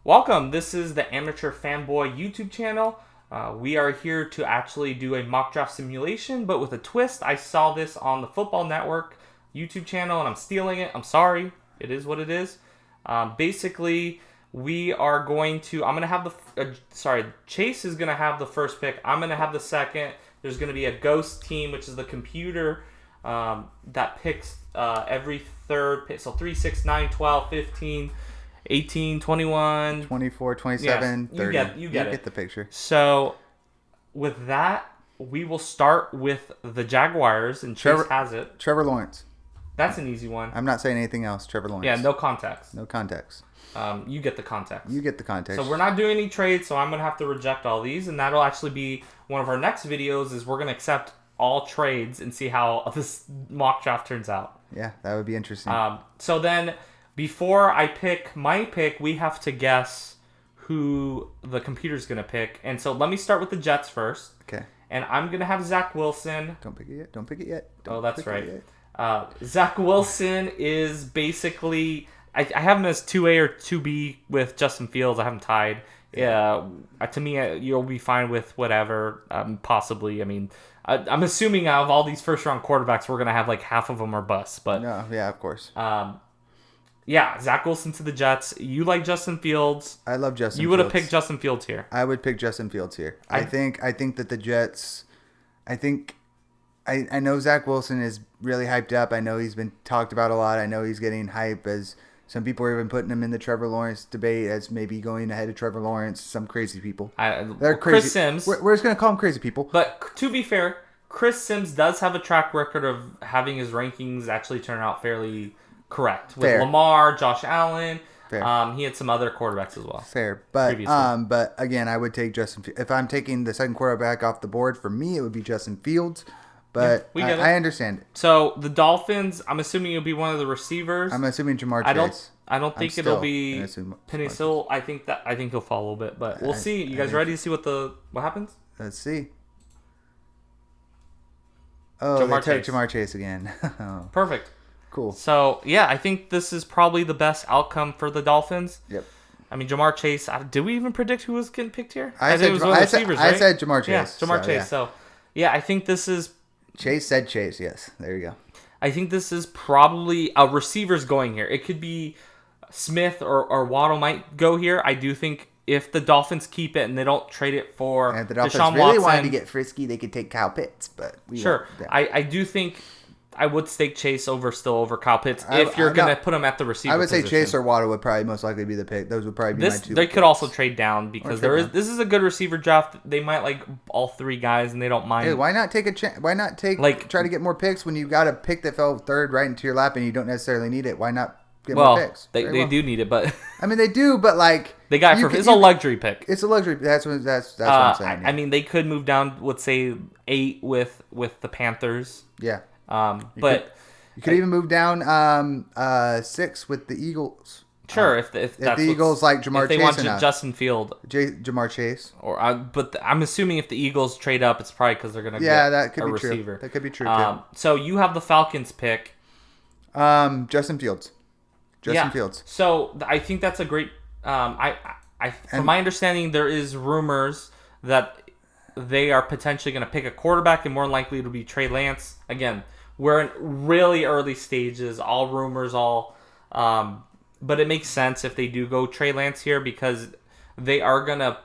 Welcome. This is the Amateur Fanboy YouTube channel. We are here to actually do a mock draft simulation, but with a twist. I saw this on the Football Network YouTube channel, and I'm stealing it. I'm sorry. It is what it is. Basically, we are going to... I'm going to have the... Chase is going to have the first pick. I'm going to have the second. There's going to be a ghost team, which is the computer that picks every third pick. So 3, 6, 9, 12, 15... 18, 21... 24, 27, yes, 30. You get the picture. So, with that, we will start with the Jaguars, and Chase has it. Trevor Lawrence. That's an easy one. I'm not saying anything else. Trevor Lawrence. Yeah, no context. No context. You get the context. You get the context. So, we're not doing any trades, so I'm going to have to reject all these, and that'll actually be one of our next videos, is we're going to accept all trades and see how this mock draft turns out. Yeah, that would be interesting. So then... Before I pick my pick, we have to guess who the computer's going to pick. And so let me start with the Jets first. Okay. And I'm going to have Zach Wilson. Don't pick it yet. Don't pick it yet. That's right. Zach Wilson is basically... I have him as 2A or 2B with Justin Fields. I have him tied. Yeah. To me, you'll be fine with whatever, possibly. I mean... I'm assuming out of all these first-round quarterbacks, we're going to have like half of them are busts. But no, yeah, of course. Yeah, Zach Wilson to the Jets. You like Justin Fields. I love Justin Fields. You would have picked Justin Fields here. I would pick Justin Fields here. I think that the Jets... I know Zach Wilson is really hyped up. I know he's been talked about a lot. I know he's getting hype, as some people are even putting him in the Trevor Lawrence debate as maybe going ahead of Trevor Lawrence. Some crazy people. They're crazy. Chris Sims. We're just going to call them crazy people. But to be fair, Chris Sims does have a track record of having his rankings actually turn out fairly... correct. With Fair. Lamar, Josh Allen. Fair. He had some other quarterbacks as well. Fair. But previously. But again, I would take Justin Fields. If I'm taking the second quarterback off the board, for me, it would be Justin Fields. But yeah, I understand it. So the Dolphins, I'm assuming it'll be one of the receivers. I'm assuming Jamar Chase. I don't think it'll be Penny Sewell. I think he'll fall a little bit, but we'll see. You guys ready to see what happens? Let's see. Oh, they took Jamar Chase again. Perfect. Cool. So, yeah, I think this is probably the best outcome for the Dolphins. Yep. I mean, Jamar Chase, did we even predict who was getting picked here? I said Jamar Chase. Yeah, Jamar Chase. Yeah. So, yeah, I think this is... Chase said Chase, yes. There you go. I think this is probably a receiver's going here. It could be Smith or Waddle might go here. I do think if the Dolphins keep it and they don't trade it for and if the Dolphins Deshaun really Watson, wanted to get frisky, they could take Kyle Pitts. But sure. I do think... I would stake Chase still over Kyle Pitts if you're going to put him at the receiver I would say position. Chase or Waddle would probably most likely be the pick. Those would probably be my two. They could also trade down because this is a good receiver draft. They might like all three guys and they don't mind. Hey, why not take a chance? Why not try to get more picks when you got a pick that fell third right into your lap and you don't necessarily need it? Why not get more picks? They do need it, but I mean they do, but like they got it's a luxury pick. It's a luxury. That's what I'm saying. I mean they could move down, let's say 8 with the Panthers. Yeah. You could even move down 6 with the Eagles. Sure, if the Eagles like Jamar Chase, if they want Justin Field, Jamar Chase, but I'm assuming if the Eagles trade up, it's probably because they're going to get that could a be receiver. True. That could be true too. So you have the Falcons pick. Justin Fields. Fields. So I think that's a great. From my understanding, there is rumors that they are potentially going to pick a quarterback, and more likely it'll be Trey Lance again. We're in really early stages, all rumors, but it makes sense if they do go Trey Lance here because they are gonna.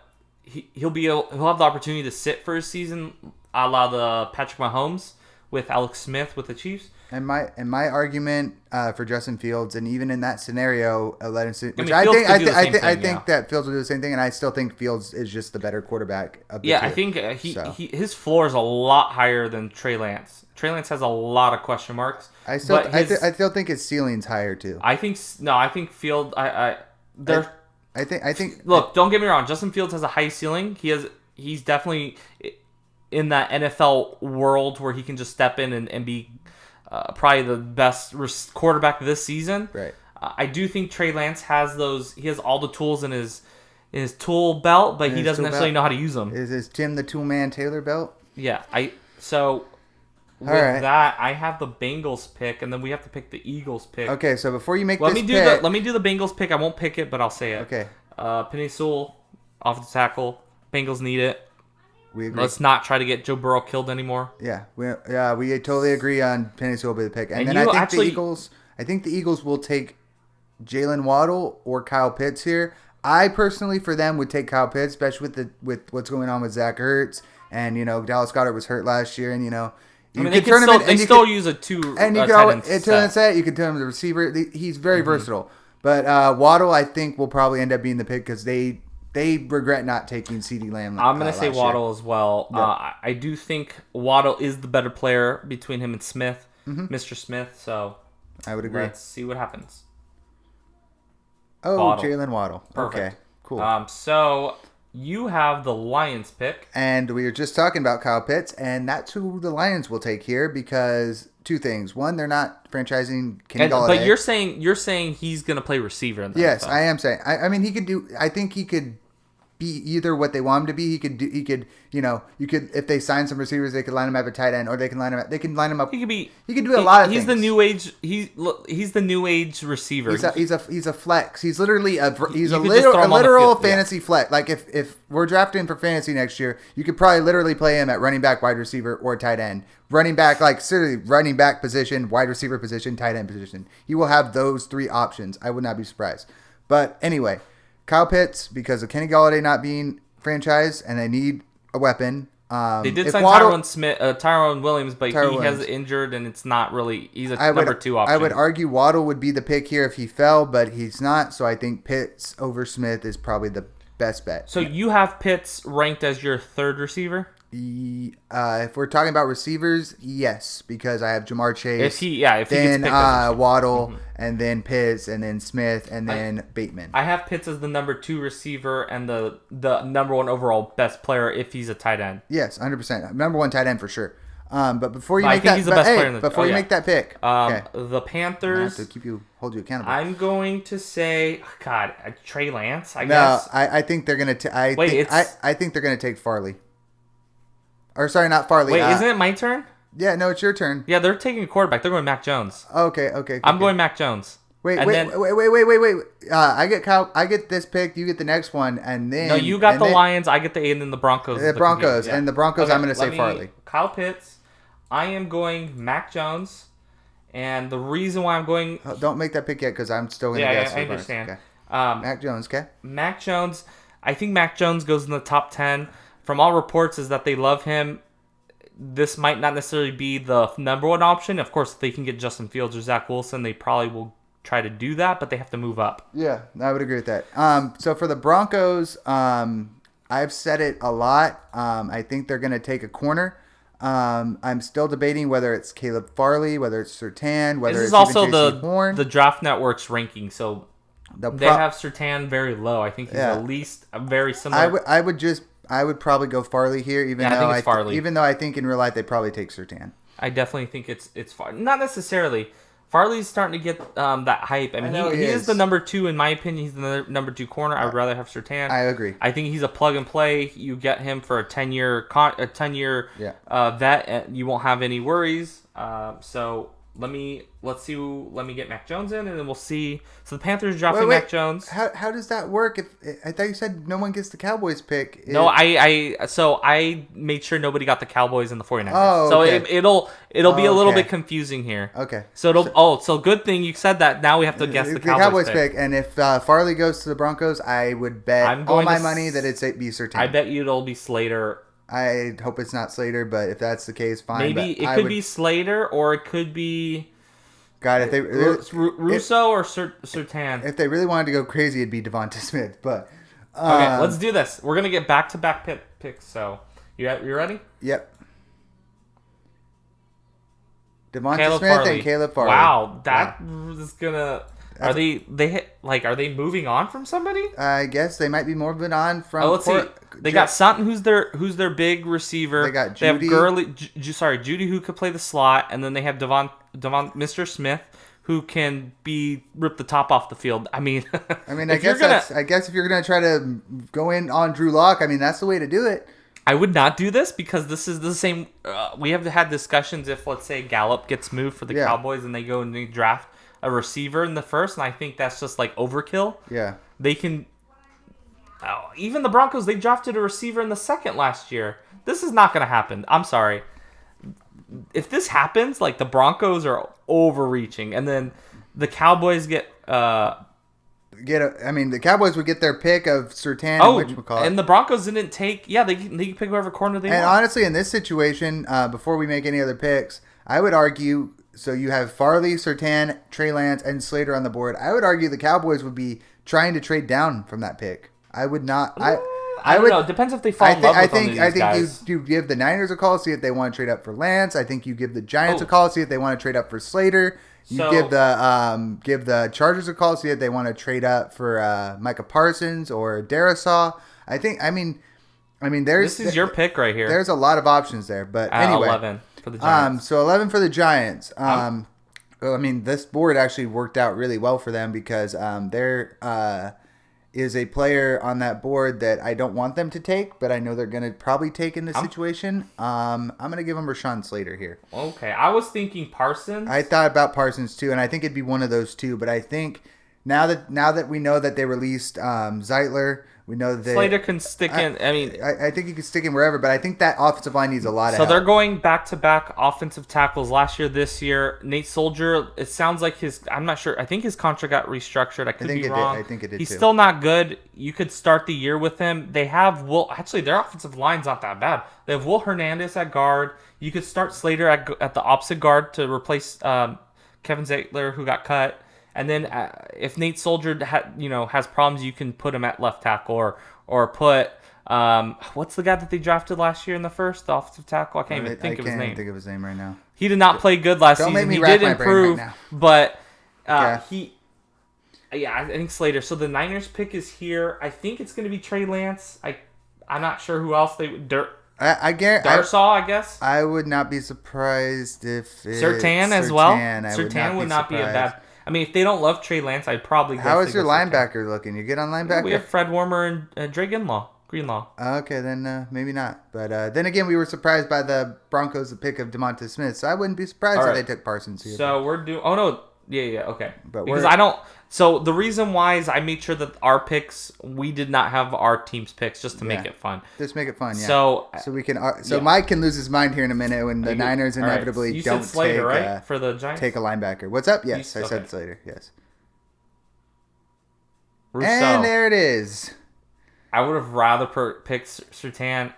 He'll have the opportunity to sit for a season, a la the Patrick Mahomes with Alex Smith with the Chiefs. And my argument for Justin Fields, and even in that scenario, let him sit. I think that Fields will do the same thing, and I still think Fields is just the better quarterback of the two. I think his floor is a lot higher than Trey Lance. Trey Lance has a lot of question marks. I still think his ceiling's higher too. I think Field. I think. Look, don't get me wrong. Justin Fields has a high ceiling. He's definitely in that NFL world where he can just step in and be probably the best quarterback this season. Right. I do think Trey Lance has those. He has all the tools in his tool belt, but he doesn't necessarily know how to use them. Is Tim the Tool Man Taylor belt? Yeah. With that, I have the Bengals pick, and then we have to pick the Eagles pick. Okay, so before you make let me do the Bengals pick. I won't pick it, but I'll say it. Okay. Penei Sewell, offensive tackle. Bengals need it. We agree. Let's not try to get Joe Burrow killed anymore. Yeah, we totally agree on Penei Sewell be the pick. And then I think the Eagles will take Jalen Waddle or Kyle Pitts here. I personally, for them, would take Kyle Pitts, especially with what's going on with Zach Ertz, and Dallas Goedert was hurt last year, and they still use a two. And you could turn set. You could turn him the receiver. He's very versatile. But Waddle, I think, will probably end up being the pick because they regret not taking CeeDee Lamb. I'm going to say Waddle as well. Yeah. I do think Waddle is the better player between him and Smith, Mr. Smith. So I would agree. Let's see what happens. Oh, Jalen Waddle. Perfect. Okay, cool. So you have the Lions pick. And we were just talking about Kyle Pitts, and that's who the Lions will take here because two things. One, they're not franchising Kenny Golladay. But you're saying he's going to play receiver in the Yes, NFL. I am saying. I mean, he could do. I think he could be either what they want him to be. He could. You could. If they sign some receivers, they could line him up at tight end, or they can line him up. They can line him up. He could be. He could do a lot of things. He's the new age. He's the new age receiver. He's a flex. He's literally a literal fantasy flex. Like if we're drafting for fantasy next year, you could probably literally play him at running back, wide receiver, or tight end. Running back, like seriously, running back position, wide receiver position, tight end position. He will have those three options. I would not be surprised. But anyway, Kyle Pitts, because of Kenny Golladay not being franchised and they need a weapon. They did sign Tyrone Williams, but he has injured and it's not really. He's number 2 option. I would argue Waddle would be the pick here if he fell, but he's not. So I think Pitts over Smith is probably the best bet. So you have Pitts ranked as your third receiver? If we're talking about receivers, yes, because I have Jamar Chase. If he gets picked Waddle, and then Pitts, and then Smith, and then Bateman. I have Pitts as the number 2 receiver and the number 1 overall best player if he's a tight end. Yes, 100%. Number 1 tight end for sure. But before you make that, you make that pick, the Panthers. I have to hold you accountable. I'm going to say, Trey Lance. I guess. I think they're gonna. I think they're gonna take Farley. Or sorry, not Farley. Wait, isn't it my turn? Yeah, no, it's your turn. Yeah, they're taking a quarterback. They're going Mac Jones. Okay. I'm going Mac Jones. Wait. I get this pick. You get the next one, and then no, you got the Lions. I get the 8, and then the Broncos. The Broncos and the Broncos. Okay, I'm going to say Farley. Kyle Pitts. I am going Mac Jones, and the reason why I'm going. Don't make that pick yet because I'm still going to guess. I understand. Okay. Mac Jones. Okay. Mac Jones. I think Mac Jones goes in the top 10. From all reports, is that they love him. This might not necessarily be the number 1 option. Of course, if they can get Justin Fields or Zach Wilson, they probably will try to do that, but they have to move up. Yeah, I would agree with that. So for the Broncos, I've said it a lot. I think they're going to take a corner. I'm still debating whether it's Caleb Farley, whether it's Surtain, whether it's also even Horn. The Draft Network's ranking, so they have Surtain very low. I think he's at least very similar. I would probably go Farley here, even though I think in real life they probably take Surtain. I definitely think it's Farley. Not necessarily. Farley's starting to get that hype. I mean, he is the number 2 in my opinion. He's the number 2 corner. I would rather have Surtain. I agree. I think he's a plug and play. You get him for a 10-year vet, and you won't have any worries. So let me get Mac Jones in, and then we'll see. So the Panthers drafting Mac Jones. How does that work? I thought you said no one gets the Cowboys pick. No, I made sure nobody got the Cowboys and the 49ers. Oh, okay. So it'll be a little bit confusing here. Okay. So good thing you said that. Now we have to guess the Cowboys pick. And if Farley goes to the Broncos, I would bet all my money that it's be Surtain. I bet you it'll be Slater. I hope it's not Slater, but if that's the case, fine. Maybe it could be Slater, or it could be. God, if they Russo or Surtain. If they really wanted to go crazy, it'd be Devonta Smith. But okay, let's do this. We're gonna get back-to-back picks. So you ready? Yep. Devonta Smith Farley. and Caleb Farley. Wow, is gonna. Are they moving on from somebody? I guess they might be moving on from. Let's see. They got Sutton, who's their big receiver. They got Judy. They have Judy, who could play the slot, and then they have Mr. Smith, who can rip the top off the field. I mean, I guess if you're gonna try to go in on Drew Lock, I mean that's the way to do it. I would not do this because this is the same. We have had discussions if, let's say, Gallup gets moved for the Cowboys and they go and they draft a receiver in the first, and I think that's just like overkill. Yeah. They can. even the Broncos, they drafted a receiver in the second last year. This is not going to happen. I'm sorry. If this happens, like the Broncos are overreaching, and then the Cowboys the Cowboys would get their pick of Surtain. And the Broncos didn't take. Yeah, they can pick whoever corner they want. And honestly, in this situation, before we make any other picks, I would argue. So you have Farley, Surtain, Trey Lance, and Slater on the board. I would argue the Cowboys would be trying to trade down from that pick. I would not. I don't know. It depends if they fall in love with one of these guys. I think you give the Niners a call, see if they want to trade up for Lance. I think you give the Giants a call, see if they want to trade up for Slater. You give the Chargers a call, see if they want to trade up for Micah Parsons or Darisaw. This is your pick right here. There's a lot of options there, but anyway, 11 for the Giants. So 11 for the Giants. This board actually worked out really well for them because there is a player on that board that I don't want them to take, but I know they're going to probably take in this situation. I'm going to give them Rashawn Slater here. Okay, I was thinking Parsons. I thought about Parsons too, and I think it'd be one of those two. But I think now that we know that they released Zeitler, we know that Slater can stick in. I think he can stick in wherever, but I think that offensive line needs a lot of help. So they're going back-to-back offensive tackles last year, this year. Nate Soldier, it sounds like I'm not sure. I think his contract got restructured. I could be wrong. I think it did. He's still not good. You could start the year with him. They have their offensive line's not that bad. They have Will Hernandez at guard. You could start Slater at the opposite guard to replace Kevin Zeitler, who got cut. And then if Nate Soldier has problems, you can put him at left tackle or put what's the guy that they drafted last year in the first, the offensive tackle? I can't even think of his name. I can't think of his name right now. He did not play good last season. He did improve, but I think Slater. So the Niners pick is here. I think it's going to be Trey Lance. I'm not sure who else they would. Darsaw, I guess. I would not be surprised if Surtain as well. Surtain would not be a bad. I mean, if they don't love Trey Lance, I'd probably guess. How is your linebacker looking? You good on linebacker? We have Fred Warner and Dre Greenlaw. Okay, then maybe not. But then again, we were surprised by the Broncos' pick of DeMonta Smith, so I wouldn't be surprised if they took Parsons here. So we're doing. Oh no, yeah, okay. But because I don't. So the reason why is I made sure that our picks, we did not have our team's picks just to make it fun. Just make it fun, yeah. So we can. Mike can lose his mind here in a minute when the Niners inevitably you don't said Slater, take right? For the Giants, take a linebacker. What's up? Yes, I said Slater. Yes. Rousseau. And there it is. I would have rather picked Surtain.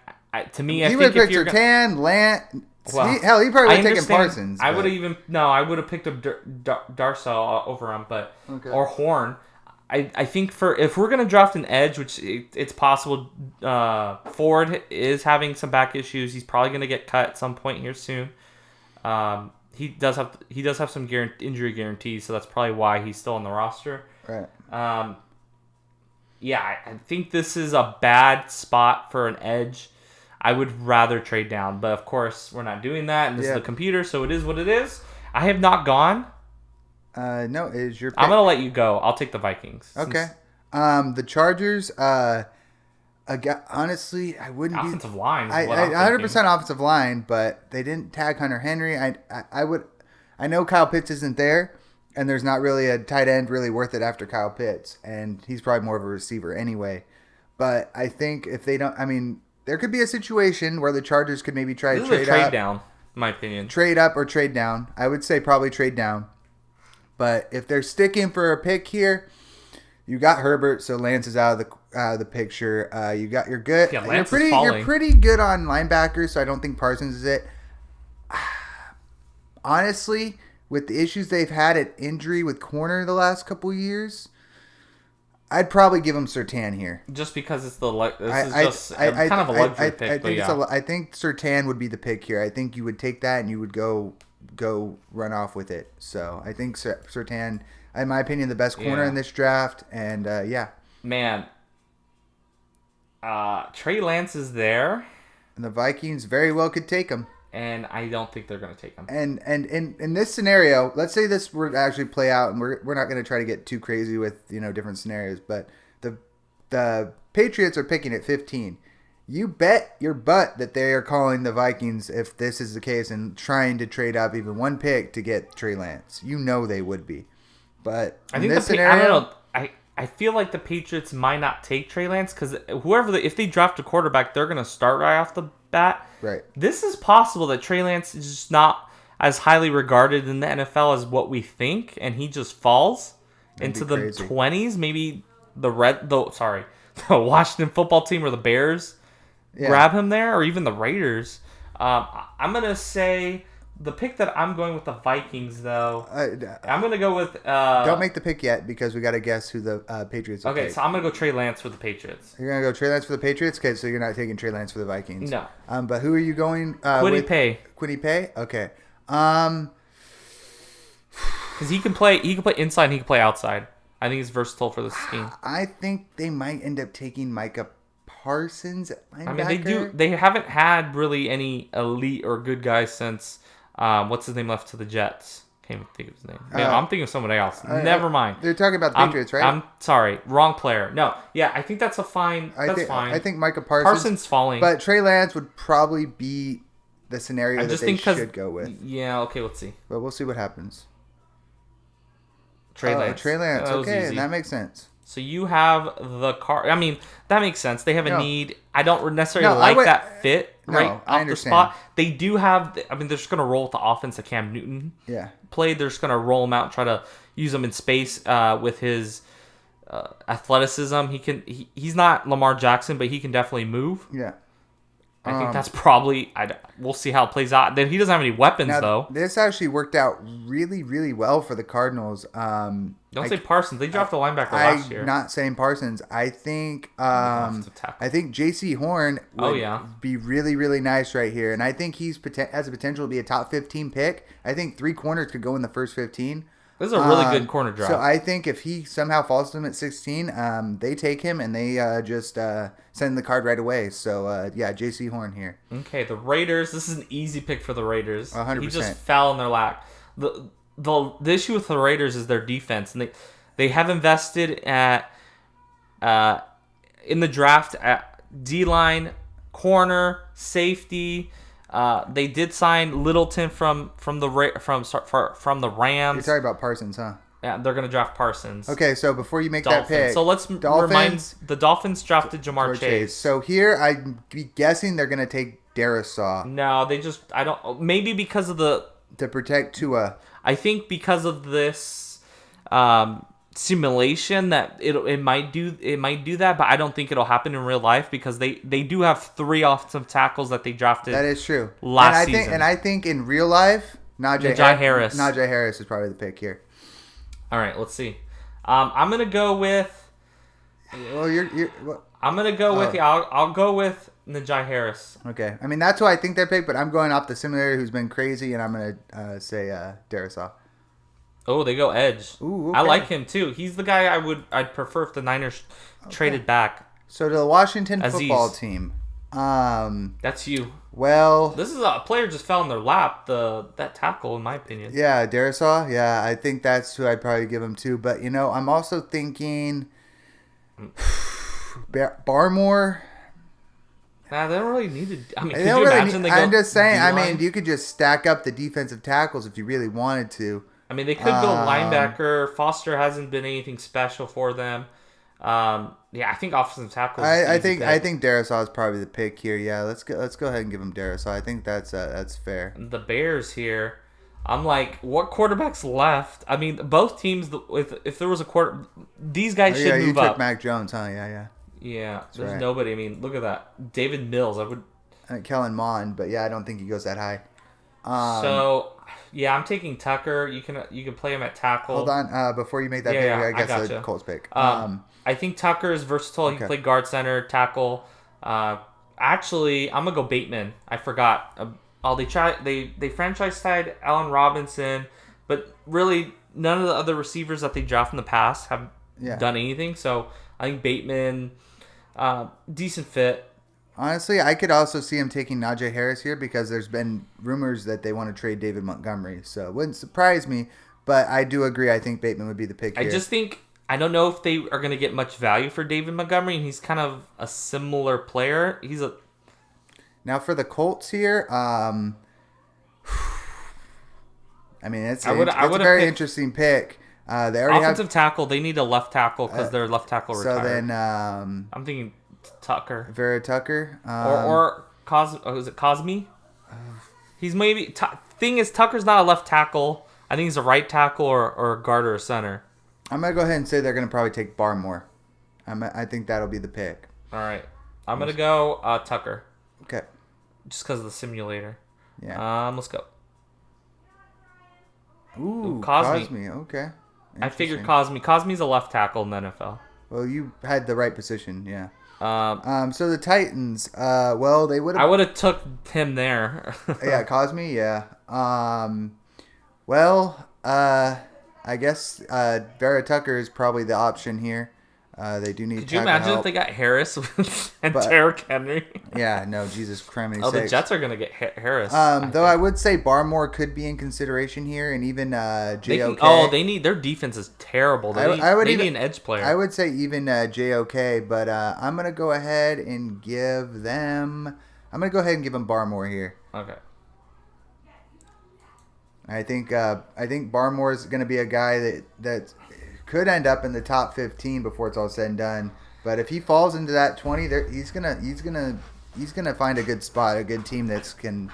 To me, he would have picked Surtain, Lance. Well, he probably would have taken Parsons. I would have picked up Darsaw over him, or Horn. I think if we're gonna draft an edge, which it's possible, Ford is having some back issues. He's probably gonna get cut at some point here soon. He does have some injury guarantees, so that's probably why he's still on the roster. Right. I think this is a bad spot for an edge. I would rather trade down, but of course we're not doing that, and this is the computer, so it is what it is. I have not gone. No, it is your pick. I'm gonna let you go. I'll take the Vikings. Okay. The Chargers. Honestly, I wouldn't. Offensive line. 100% offensive line, but they didn't tag Hunter Henry. I know Kyle Pitts isn't there, and there's not really a tight end really worth it after Kyle Pitts, and he's probably more of a receiver anyway. But I think if they don't, there could be a situation where the Chargers could maybe try to trade down, in my opinion. Trade up or trade down. I would say probably trade down. But if they're sticking for a pick here, you got Herbert, so Lance is out of the picture. You're good. Yeah, Lance you're pretty good on linebackers, so I don't think Parsons is it. Honestly, with the issues they've had at injury with corner the last couple years, I'd probably give him Surtain here. Just because it's kind of a luxury pick. I think Surtain would be the pick here. I think you would take that and you would go run off with it. So I think Surtain, in my opinion, the best corner in this draft. And man, Trey Lance is there, and the Vikings very well could take him. And I don't think they're going to take him. And in this scenario, let's say this were to actually play out, and we're not going to try to get too crazy with different scenarios, but the Patriots are picking at 15. You bet your butt that they are calling the Vikings if this is the case and trying to trade up even one pick to get Trey Lance. They would be. But I think I don't know. I feel like the Patriots might not take Trey Lance because if they draft a quarterback, they're going to start right off the bat. Right. This is possible that Trey Lance is just not as highly regarded in the NFL as what we think, and he just falls into the 20s. Maybe the Washington football team or the Bears grab him there, or even the Raiders. I'm going to say the pick that I'm going with the Vikings, though. I'm going to go with... don't make the pick yet because we got to guess who the Patriots Okay, so I'm going to go Trey Lance for the Patriots. You're going to go Trey Lance for the Patriots? Okay, so you're not taking Trey Lance for the Vikings. No. But who are you going Kwity Paye. Kwity Paye? Okay. Because he can play inside and he can play outside. I think he's versatile for this scheme. I think they might end up taking Micah Parsons at linebacker. I mean, they haven't had really any elite or good guys since what's his name left to the Jets. Can't even think of his name. I'm thinking of someone else. Never mind. They're talking about the Patriots, right? I'm sorry, wrong player. No, yeah, I think that's fine. I think Micah Parsons falling, but Trey Lance would probably be the scenario that they should go with. Yeah, okay, let's see. But we'll see what happens. Trey Lance. Okay, and that makes sense. So you have the car. I mean, that makes sense. They have a need. I don't necessarily like that fit off the spot. They do have. I mean, they're just going to roll with the offense that Cam Newton played. They're just going to roll him out and try to use him in space with his athleticism. He's not Lamar Jackson, but he can definitely move. Yeah. I think that's probably. We'll see how it plays out. Then he doesn't have any weapons though. This actually worked out really, really well for the Cardinals. Don't say Parsons. They drafted a linebacker last year. I'm not saying Parsons. I think J.C. Horn would be really, really nice right here, and I think he's has the potential to be a top 15 pick. I think 3 corners could go in the first 15. This is a really good corner draft. So I think if he somehow falls to them at 16, they take him and they just send the card right away. So, J.C. Horn here. Okay, the Raiders. This is an easy pick for the Raiders. 100%. He just fell in their lap. The issue with the Raiders is their defense. And they have invested in the draft at D-line, corner, safety. They did sign Littleton from the Rams. You're talking about Parsons, huh? Yeah, they're going to draft Parsons. Okay, so before you make that pick, so let's remind the Dolphins drafted Jamar Chase. So here I'm guessing they're going to take Darrisaw. No, maybe because of to protect Tua. I think because of this simulation that it might do that, but I don't think it'll happen in real life because they do have 3 offensive tackles that they drafted. That is true. Last season. And I think in real life, Najee Harris. Najee Harris is probably the pick here. All right, let's see. I'm gonna go with. Well, I'm gonna go with. I'll go with Najee Harris. Okay, I mean that's who I think they're picked, but I'm going off the simulator who's been crazy, and I'm gonna say Darrisaw. Oh, they go edge. Ooh, okay. I like him too. He's the guy I'd prefer if the Niners traded back. So to the Washington football team. That's you. Well, this is a player just fell in their lap. That tackle, in my opinion. Yeah, Darrisaw. Yeah, I think that's who I'd probably give him to. But I'm also thinking Barmore. Nah, they don't really need to. I mean, could you imagine I'm just saying. I mean, you could just stack up the defensive tackles if you really wanted to. I mean, they could go linebacker. Foster hasn't been anything special for them. I think offensive tackle. I think Darrisaw is probably the pick here. Yeah, let's go ahead and give him Darrisaw. I think that's fair. The Bears here. I'm like, what quarterbacks left? I mean, both teams. If there was a quarter, these guys should move up. Yeah, you took Mac Jones, huh? Yeah. Yeah, there's right. Nobody. I mean, look at that. David Mills. I would. Kellen Mond, but yeah, I don't think he goes that high. I'm taking Tucker. You can play him at tackle. Hold on, before you make that pick, I guess the Colts pick. I think Tucker is versatile. He can play guard, center, tackle. Actually, I'm gonna go Bateman. I forgot. They franchise tagged Allen Robinson, but really none of the other receivers that they drafted in the past have done anything. So I think Bateman, decent fit. Honestly, I could also see him taking Najee Harris here because there's been rumors that they want to trade David Montgomery. So it wouldn't surprise me, but I do agree. I think Bateman would be the pick here. I just think, I don't know if they are going to get much value for David Montgomery, and he's kind of a similar player. Now for the Colts here, I mean, it's a very interesting pick. They already offensive tackle. They need a left tackle because their left tackle retired. So then, I'm thinking Tucker. Vera Tucker, or is it Cosme? He's maybe. Thing is, Tucker's not a left tackle. I think he's a right tackle or a guard or a center. I'm gonna go ahead and say they're gonna probably take Barmore. I think that'll be the pick. All right, I'm gonna go Tucker. Okay. Just because of the simulator. Yeah. Let's go. Ooh, Cosme. Okay. I figured Cosme. Cosme's a left tackle in the NFL. Well, you had the right position, yeah. So the Titans, well, they would have... I would have took him there. Yeah, Cosme, yeah. Well, I guess Vera Tucker is probably the option here. They do need. Could you imagine help. if they got Harris and Derrick Henry? Yeah, no, Jesus Christ. The Jets are gonna get Harris. I would say Barmore could be in consideration here, and even JOK. They need their defense is terrible. They need an edge player. I would say even JOK, but I'm gonna go ahead and give them. I'm gonna go ahead and give them Barmore here. Okay. I think Barmore is gonna be a guy that could end up in the top 15 before it's all said and done. But if he falls into that 20, he's gonna find a good spot, a good team that can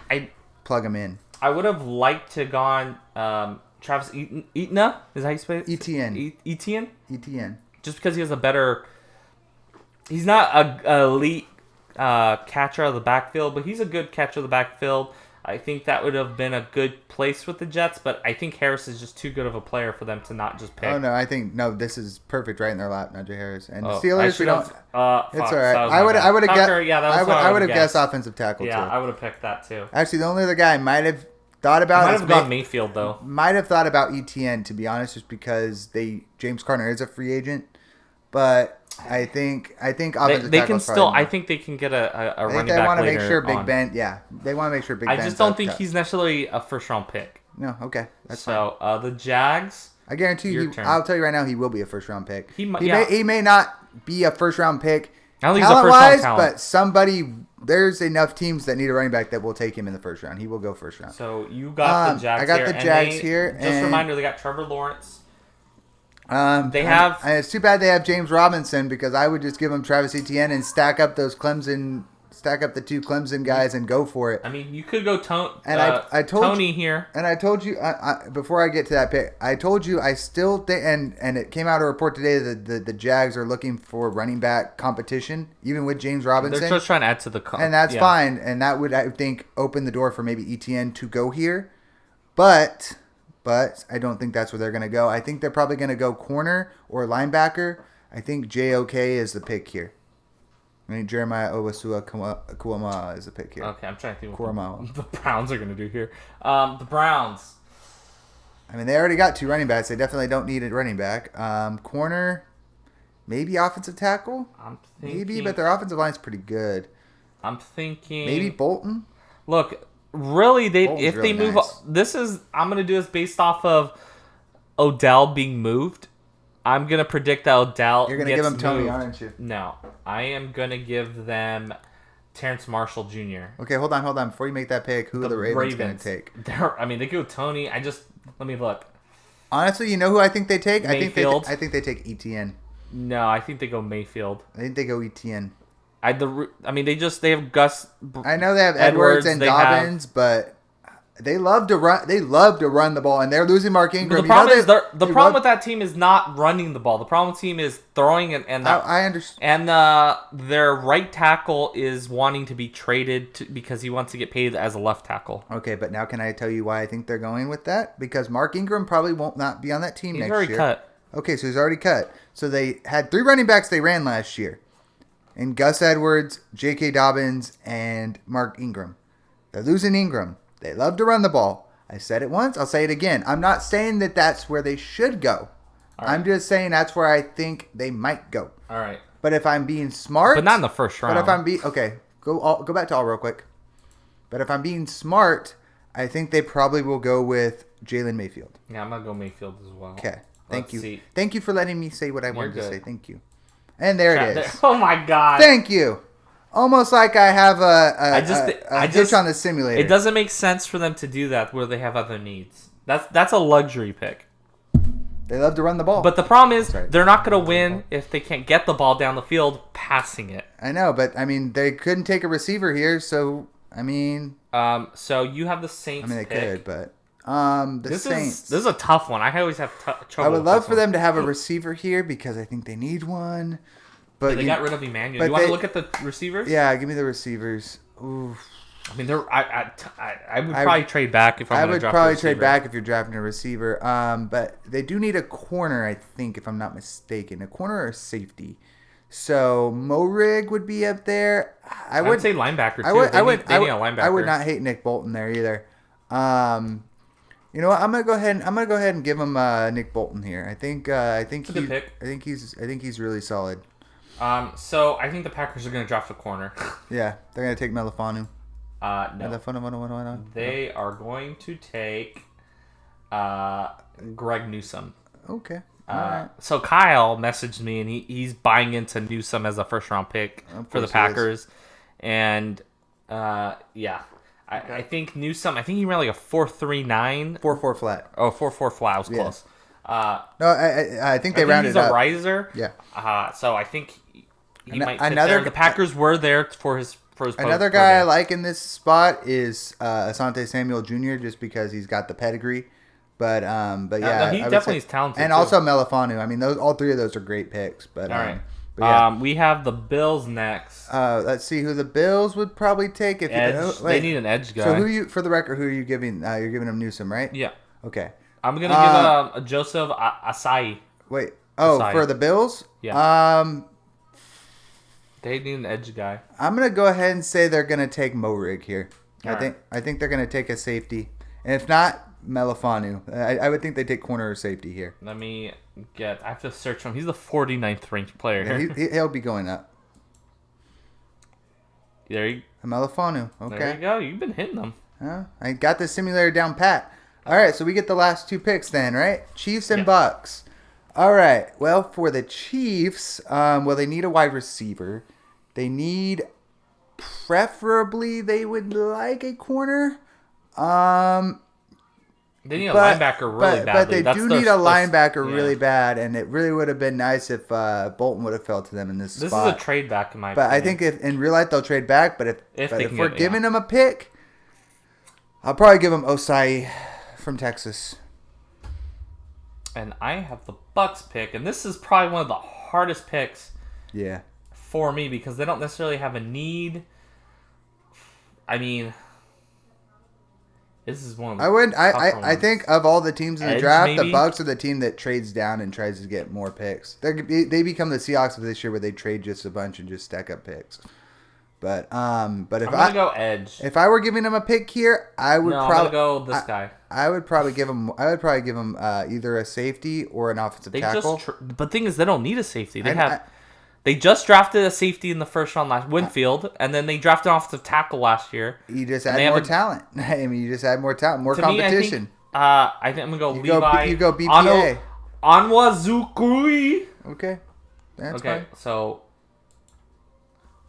plug him in. I would have liked to gone Travis Etienne. Is that how you say it? Etienne. Just because he has a better. He's not a elite catcher of the backfield, but he's a good catcher of the backfield. I think that would have been a good place with the Jets, but I think Harris is just too good of a player for them to not just pick. Oh, no, this is perfect right in their lap, Najee Harris. And the Steelers, we don't... it's all right. I would have guessed offensive tackle, too. Yeah, I would have picked that, too. Actually, the only other guy I might have thought about... I might have gone Mayfield, though. Might have thought about Etienne, to be honest, just because James Conner is a free agent. But... I think offensive they can still. I think they can get a running back later. They want to make sure Big Ben. Yeah, they want to make sure Big Ben. I just don't think he's necessarily a first round pick. No, okay, that's fine. The Jags. I guarantee you. I'll tell you right now, he will be a first round pick. He may not be a first round pick. I don't think he's a first round talent. But there's enough teams that need a running back that will take him in the first round. He will go first round. So you got the Jags. I got the Jags here. Just a reminder, they got Trevor Lawrence. They have. And it's too bad they have James Robinson because I would just give them Travis Etienne and stack up the two Clemson guys and go for it. I mean, you could go I told Tony here. And I told you before I get to that pick, I told you I still think, and it came out a report today that the Jags are looking for running back competition, even with James Robinson. They're just trying to add to the and that's fine, and that would, I think, open the door for maybe Etienne to go here, but I don't think that's where they're going to go. I think they're probably going to go corner or linebacker. I think JOK is the pick here. I think Jeremiah Owusu-Koramoah is the pick here. Okay, I'm trying to think what the Browns are going to do here. The Browns. I mean, they already got two running backs. They definitely don't need a running back. Corner, maybe offensive tackle? Maybe, but their offensive line's pretty good. I'm thinking... Maybe Bolton? Look... Really, if they move, I'm gonna do this based off of Odell being moved. I'm gonna predict that Odell. You're gonna give them Tony, aren't you? No, I am gonna give them Terrence Marshall Jr. Okay, hold on. Before you make that pick, who are the Ravens gonna take? They go Tony. Let me look. Honestly, you know who I think they take? Mayfield. I think they take Etienne. No, I think they go Mayfield. I think they go Etienne. They have Gus. I know they have Edwards and Dobbins, but they love to run. They love to run the ball, and they're losing Mark Ingram. But the problem with that team is not running the ball. The problem with the team is throwing and I understand. And their right tackle is wanting to be traded because he wants to get paid as a left tackle. Okay, but now can I tell you why I think they're going with that? Because Mark Ingram probably won't not be on that team next year. He's already cut. Okay, so he's already cut. So they had 3 running backs they ran last year. And Gus Edwards, J.K. Dobbins, and Mark Ingram. They're losing Ingram. They love to run the ball. I said it once. I'll say it again. I'm not saying that that's where they should go. Right. I'm just saying that's where I think they might go. All right. But if I'm being smart... But not in the first round. But if I'm okay, go back to all real quick. But if I'm being smart, I think they probably will go with Jalen Mayfield. Yeah, I'm going to go Mayfield as well. Okay. Thank you. See. Thank you for letting me say what I wanted to say. Thank you. And there it is. Oh my God! Thank you. Almost like I have a hitch on the simulator. It doesn't make sense for them to do that where they have other needs. That's a luxury pick. They love to run the ball. But the problem is they're not going to win if they can't get the ball down the field passing it. I know, but I mean, they couldn't take a receiver here, so I mean. So you have the Saints. I mean, they pick. could, but the Saints. This is a tough one. I always have trouble. I would love for them to have a receiver here because I think they need one. But they got rid of Emmanuel. You want to look at the receivers? Yeah, give me the receivers. Oof. I mean, I would probably trade back if I'm going to draft a receiver. I would probably trade back if you're drafting a receiver. But they do need a corner, I think, if I'm not mistaken. A corner or a safety. So Morig would be up there. I would say linebacker too. They need a linebacker. I would not hate Nick Bolton there either. You know what? I'm gonna go ahead and give him Nick Bolton here. I think he's really solid. So I think the Packers are going to draft a corner. Yeah, they're going to take Melifonwu. No. They are going to take Greg Newsome. Okay. So Kyle messaged me, and he's buying into Newsome as a first-round pick for the Packers. And, yeah. I think Newsome, he ran like a 4.39. 4.4 flat. Oh, 4.4 flat. I was close. No, I think they rounded up. He's a riser. Yeah. So I think he might fit there. The Packers were there for his another guy I like in this spot is Asante Samuel Jr. just because he's got the pedigree. But yeah, he definitely is talented. And also Melifonwu. I mean, all three of those are great picks. But all right. But yeah. We have the Bills next. Let's see who the Bills would probably take if they need an edge guy. So for the record, who are you giving? You're giving him Newsome, right? Yeah. Okay. I'm gonna give a Joseph Asai. Wait. Oh, Asai. For the Bills? Yeah. They need an edge guy. I'm gonna go ahead and say they're gonna take Morig here. I think they're gonna take a safety, and if not, Melifonwu. I would think they take corner or safety here. Let me get. I have to search him. He's the 49th ranked player. Yeah, he'll be going up. There you. Melifonwu. Okay. There you go. You've been hitting them. I got the simulator down pat. All right, so we get the last two picks then, right? Chiefs and Bucks. All right. Well, for the Chiefs, they need a wide receiver. They need, preferably, they would like a corner. They need a linebacker really badly. But they do need a linebacker really bad, and it really would have been nice if Bolton would have fell to them in this spot. This is a trade back in my opinion. But I think if in real life they'll trade back. But if we're giving them a pick, I'll probably give them Osai from Texas. And I have the Bucks pick, and this is probably one of the hardest picks. Yeah. For me, because they don't necessarily have a need. I mean, this is one of the I think of all the teams in the draft, maybe? The Bucks are the team that trades down and tries to get more picks. They become the Seahawks of this year, where they trade just a bunch and just stack up picks. But if I'm gonna go edge. If I were giving him a pick here, I would probably go this guy. I would probably give him either a safety or an offensive tackle. But the thing is, they don't need a safety. They just drafted a safety in the first round last Winfield, and then they drafted an offensive tackle last year. You just add more talent. I mean, you just add more talent, more competition. I think I'm gonna go Levi. You go BPA. Onwazukui. Okay, that's fine. So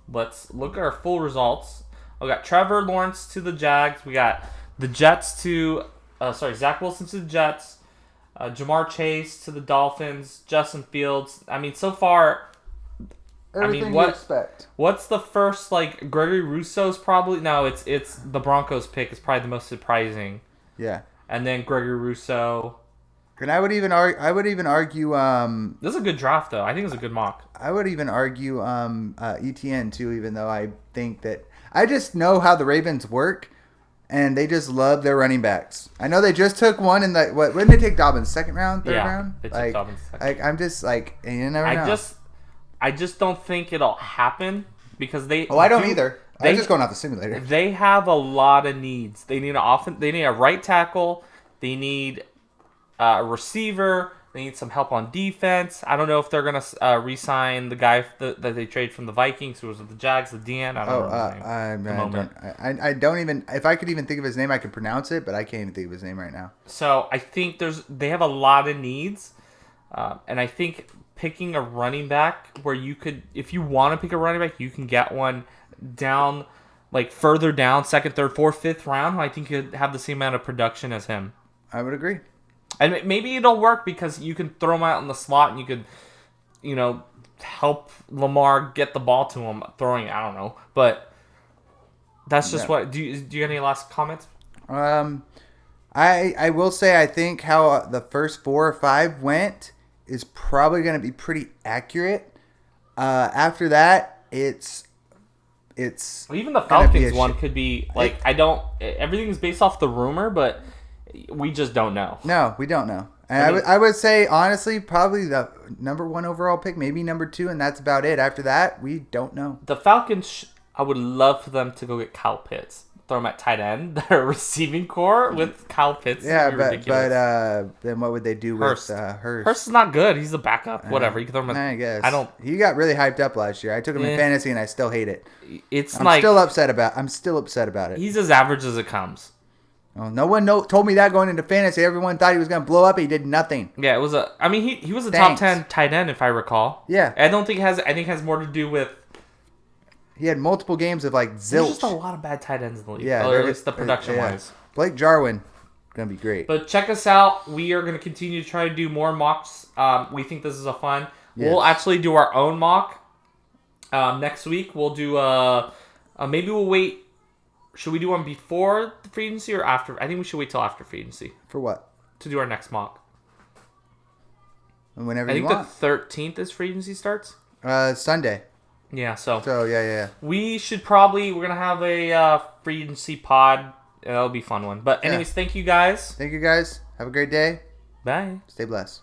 let's look at our full results. We got Trevor Lawrence to the Jags. We got the Jets to Zach Wilson to the Jets. Jamar Chase to the Dolphins. Justin Fields. I mean, so far. Everything you expect. What's the first, Gregory Russo's probably... No, it's the Broncos pick is probably the most surprising. Yeah. And then Gregory Rousseau. And I would even argue... this is a good draft, though. I think it's a good mock. I would even argue ETN, too, even though I think that... I just know how the Ravens work, and they just love their running backs. I know they just took one in the... When did they take Dobbins? Second round? Third round? They took Dobbins second. I'm just you never know. I just don't think it'll happen because they... Oh, I don't either. I'm just going off the simulator. They have a lot of needs. They need They need a right tackle. They need a receiver. They need some help on defense. I don't know if they're going to re-sign the guy that they traded from the Vikings, who was with the Jags, the DN. I don't know his name. I don't even... If I could even think of his name, I could pronounce it, but I can't even think of his name right now. So I think they have a lot of needs. And I think... picking a running back where you could, if you want to pick a running back, you can get one down, further down, second, third, fourth, fifth round. I think you'd have the same amount of production as him. I would agree. And maybe it'll work because you can throw him out in the slot and you could, help Lamar get the ball to him throwing it. I don't know. But that's just what... Do you have any last comments? I will say I think how the first 4 or 5 went is probably going to be pretty accurate. After that, it's even the Falcons one could be like everything's based off the rumor, but we just don't know. No, we don't know. And I would say honestly, probably the number 1 overall pick, maybe number 2, and that's about it. After that, we don't know. The Falcons, I would love for them to go get Kyle Pitts. Throw him at tight end, their receiving core with Kyle Pitts. Yeah, but then what would they do with Hurst? Hurst is not good. He's a backup. Whatever. You can throw him. I guess. He got really hyped up last year. I took him in fantasy, and I still hate it. I'm still upset about it. He's as average as it comes. Well, no one told me that going into fantasy. Everyone thought he was going to blow up. He did nothing. Yeah, it was he was a top 10 tight end if I recall. Yeah. I think it has more to do with. He had multiple games of zilch. There's just a lot of bad tight ends in the league. Yeah, or at least the production wise. Blake Jarwin, gonna be great. But check us out. We are gonna continue to try to do more mocks. We think this is a fun. Yes. We'll actually do our own mock next week. We'll do maybe we'll wait. Should we do one before the free agency or after? I think we should wait till after free agency. For what? To do our next mock. Whenever you want. I think the 13th is free agency starts. Sunday. Yeah, so yeah. We should we're going to have a free agency pod. That'll be a fun one. But anyways, Thank you guys. Thank you guys. Have a great day. Bye. Stay blessed.